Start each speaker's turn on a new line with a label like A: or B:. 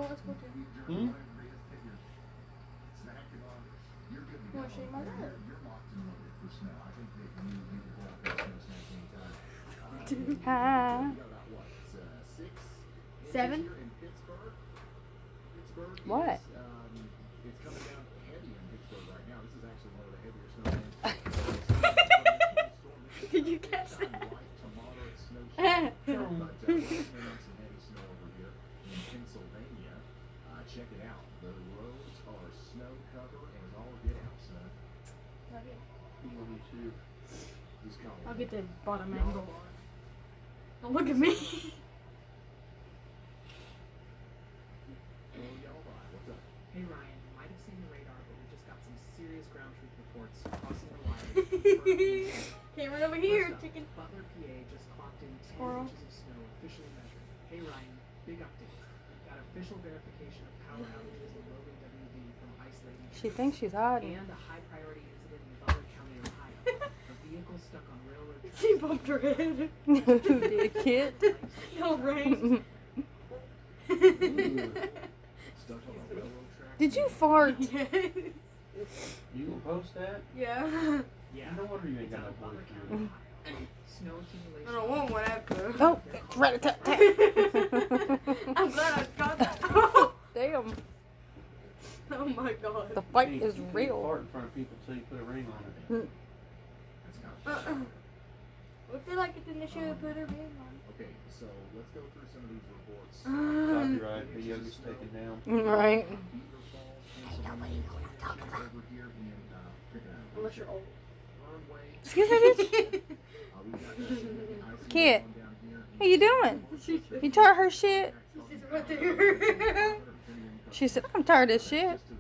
A: let's go to.
B: Hmm?
A: You want to show you my letter?
C: Hi.
A: 7?
C: What?
A: Did you catch that?
D: Check it out. The roads are snow cover and all get out, son.
B: Love you too.
D: He's calling.
A: I'll get the bottom angle. Don't look at me.
E: Hey Ryan, you might have seen the radar, but we just got some serious ground truth reports crossing the wire.
A: Can't run over here,
E: First up,
A: chicken.
E: Butler, PA just clocked in 10
A: Squirrel.
E: inches of snow officially measured. Hey Ryan, big update. Got official verification of power outages in Logan WV from isolating
C: She thinks she's hiding.
E: and a high priority incident in Butler County, Ohio. A vehicle stuck on railroad tracks.
A: She bumped her head.
C: Who did, kid?
A: No, right?
D: Stuck on a railroad track.
C: Did you fart?
A: Yeah.
B: You gonna post that?
A: Yeah.
E: Yeah,
B: No wonder you ain't
E: it's
B: got
E: out
B: no
E: of Butler
B: boyfriend.
E: County, Ohio. Snow accumulation.
A: I don't want one after.
C: Oh, rat-a-tat-tat.
A: I'm glad I got that.
C: Damn,
A: Oh my god.
C: the fight
B: You
C: is
B: can't
C: real.
B: fart in front of people till you put a ring on it.
A: What if they like it, then they should have put her ring on.
D: Okay, so let's go through some of these reports.
B: Copyright video gets taken down.
C: Right.
D: Beaver Falls, nobody knows what I'm talking about. Over here in
A: Unless you're old.
D: Fernway.
C: Excuse me, bitch.
D: We got some icy
C: Kid,
D: going down here.
C: what you doing? You tired of her shit?
A: She's right there.
C: She said, I'm tired of this shit.
D: Just to